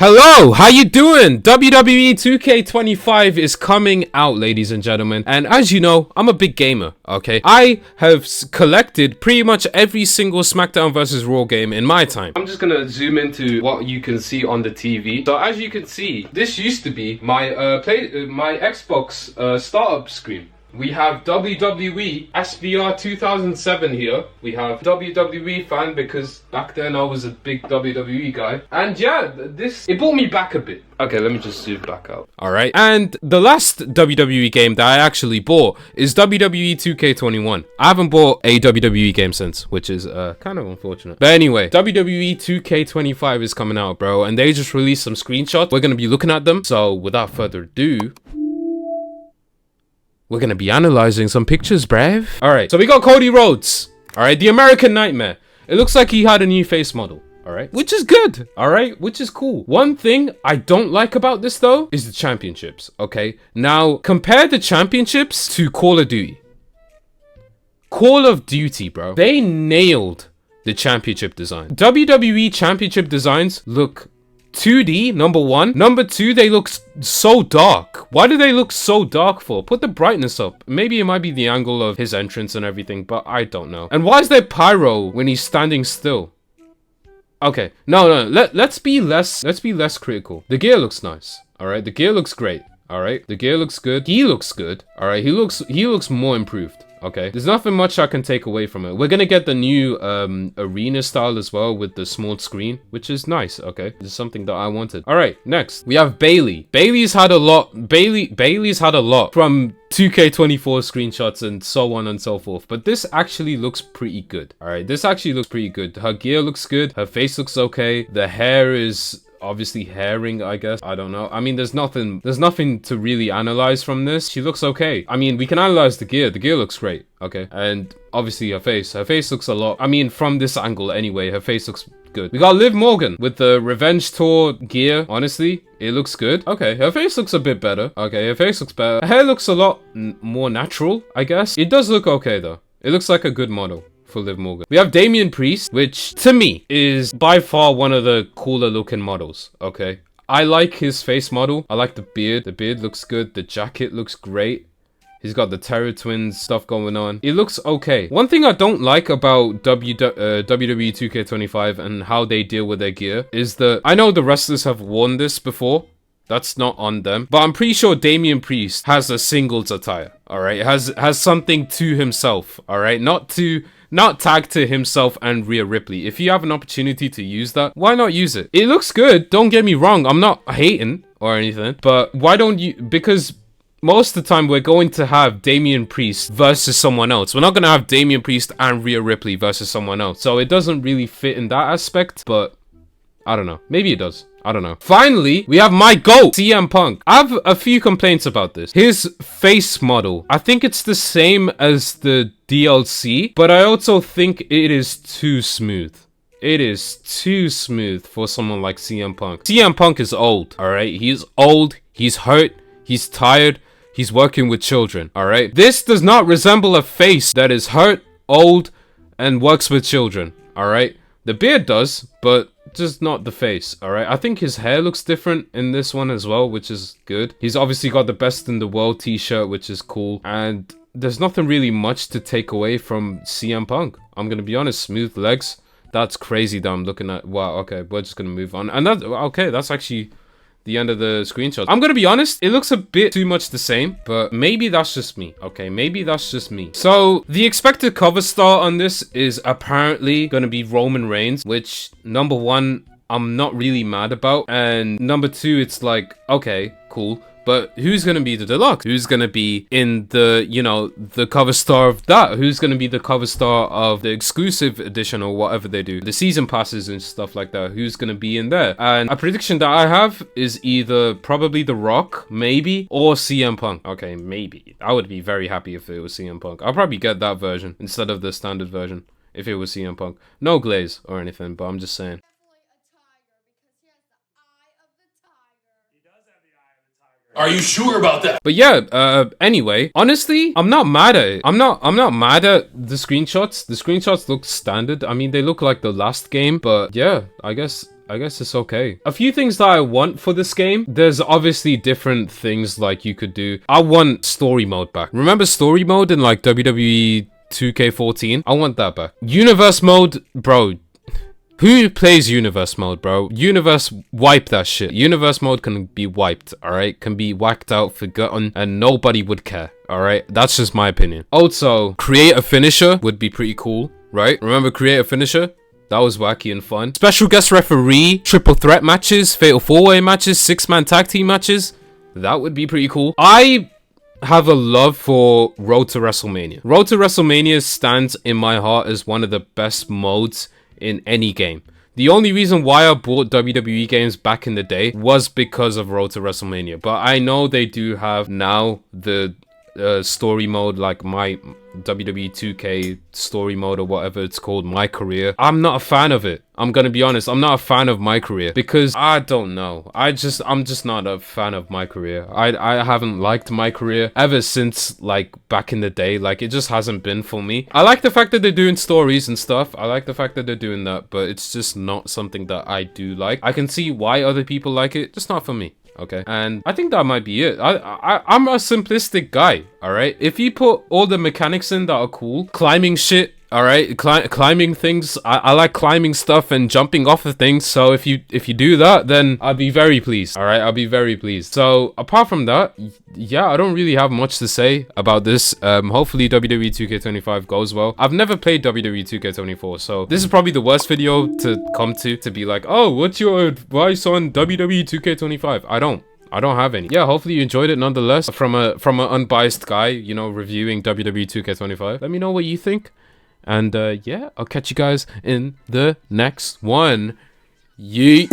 Hello, how you doing? WWE 2K25 is coming out, ladies and gentlemen. And as you know, I'm a big gamer, okay? I have collected pretty much every single Smackdown versus Raw game in my time. I'm just gonna zoom into what you can see on the TV. So as you can see, this used to be my my Xbox startup screen. We have WWE SVR 2007 here. We have WWE fan because back then I was a big WWE guy. And yeah, it brought me back a bit. Okay, let me just zoom back out. Alright, and the last WWE game that I actually bought is WWE 2K21. I haven't bought a WWE game since, which is kind of unfortunate. But anyway, WWE 2K25 is coming out, bro. And they just released some screenshots. We're going to be looking at them. So without further ado, we're gonna be analyzing some pictures, bruv. Alright, so we got Cody Rhodes. Alright, the American Nightmare. It looks like he had a new face model. Alright, which is good. Alright, which is cool. One thing I don't like about this though is the championships. Okay, now compare the championships to Call of Duty. Call of Duty, bro. They nailed the championship design. WWE championship designs look 2D, number one. Number two, they look so dark. Why do they look so dark for? Put the brightness up. Maybe it might be the angle of his entrance and everything, but I don't know. And why is there pyro when he's standing still? Okay, no, let's be less critical. The gear looks nice. All right, the gear looks great. All right, the gear looks good. He looks good. All right, he looks more improved. Okay, there's nothing much I can take away from it. We're gonna get the new arena style as well with the small screen, which is nice. Okay, this is something that I wanted. All right, next we have Bayley. Bayley's had a lot from 2K24 screenshots and so on and so forth, but this actually looks pretty good. All right, this actually looks pretty good. Her gear looks good. Her face looks okay. The hair is obviously herring, I guess. I don't know. I mean, there's nothing to really analyze from this. She looks okay. I mean, we can analyze the gear. The gear looks great. Okay. And obviously her face looks a lot. I mean, from this angle anyway, her face looks good. We got Liv Morgan with the Revenge Tour gear. Honestly, it looks good. Okay, her face looks a bit better. Okay, her face looks better. Her hair looks a lot more natural, I guess. It does look okay though. It looks like a good model for Liv Morgan. We have Damian Priest, which to me is by far one of the cooler looking models. Okay, I like his face model. I like the beard. The beard looks good. The jacket looks great. He's got the Terror Twins stuff going on. It looks okay. One thing I don't like about WWE 2K25 and how they deal with their gear is that I know the wrestlers have worn this before. That's not on them. But I'm pretty sure Damian Priest has a singles attire. Alright, has something to himself. Alright, not tagged to himself and Rhea Ripley. If you have an opportunity to use that, why not use it? It looks good. Don't get me wrong. I'm not hating or anything. But why don't you? Because most of the time we're going to have Damian Priest versus someone else. We're not going to have Damian Priest and Rhea Ripley versus someone else. So it doesn't really fit in that aspect. But I don't know. Maybe it does. I don't know. Finally, we have my GOAT, CM Punk. I have a few complaints about this. His face model, I think it's the same as the DLC, but I also think it is too smooth. It is too smooth for someone like CM Punk. CM Punk is old, alright? He's old, he's hurt, he's tired, he's working with children, alright? This does not resemble a face that is hurt, old, and works with children, alright? The beard does, but just not the face. All right, I think his hair looks different in this one as well, which is good. He's obviously got the best in the world t-shirt, which is cool, and there's nothing really much to take away from CM Punk. I'm gonna be honest. Smooth legs, that's crazy that I'm looking at. Wow, okay, we're just gonna move on. And that's actually the end of the screenshot. I'm gonna be honest, it looks a bit too much the same, but maybe that's just me. Okay, maybe that's just me. So the expected cover star on this is apparently gonna be Roman Reigns, which number one, I'm not really mad about, and number two, it's like, okay, cool, but who's gonna be the deluxe? Who's gonna be in the, you know, the cover star of that? Who's gonna be the cover star of the exclusive edition or whatever they do? The season passes and stuff like that. Who's gonna be in there? And a prediction that I have is either probably The Rock, maybe, or CM Punk. Okay, maybe. I would be very happy if it was CM Punk. I'll probably get that version instead of the standard version if it was CM Punk. No glaze or anything, but I'm just saying. Are you sure about that? But yeah, anyway, honestly, I'm not mad at it. I'm not mad at the screenshots. The screenshots look standard. I mean, they look like the last game, but yeah, I guess I guess it's okay. A few things that I want for this game. There's obviously different things like you could do. I want story mode back. Remember story mode in like WWE 2K14? I want that back. Universe mode, bro. Who plays universe mode, bro? Universe, wipe that shit. Universe mode can be wiped, alright? Can be whacked out, forgotten, and nobody would care, alright? That's just my opinion. Also, create a finisher would be pretty cool, right? Remember create a finisher? That was wacky and fun. Special guest referee, triple threat matches, fatal 4-way matches, 6-man tag team matches. That would be pretty cool. I have a love for Road to WrestleMania. Road to WrestleMania stands in my heart as one of the best modes in any game. The only reason why I bought WWE games back in the day was because of Road to WrestleMania. But I know they do have now the story mode, like my WWE 2K story mode or whatever it's called, My Career. I'm not a fan of it. I'm gonna be honest, I'm not a fan of My Career because I don't know. I'm just not a fan of My Career. I haven't liked My Career ever since like back in the day. Like it just hasn't been for me. I like the fact that they're doing stories and stuff. I like the fact that they're doing that, but it's just not something that I do like. I can see why other people like it, just not for me. Okay, and I think that might be it. I'm a simplistic guy, all right? If you put all the mechanics in that are cool, climbing shit, all right, climbing things, I like climbing stuff and jumping off of things. So if you do that, then I'll be very pleased, all right? I'll be very pleased. So apart from that, yeah, I don't really have much to say about this. Hopefully WWE 2K25 goes well. I've never played WWE 2K24, so this is probably the worst video to come to be like, oh, what's your advice on WWE 2K25? I don't have any. Yeah, hopefully you enjoyed it nonetheless. From an unbiased guy, you know, reviewing WWE 2K25. Let me know what you think. And yeah, I'll catch you guys in the next one. Yeet.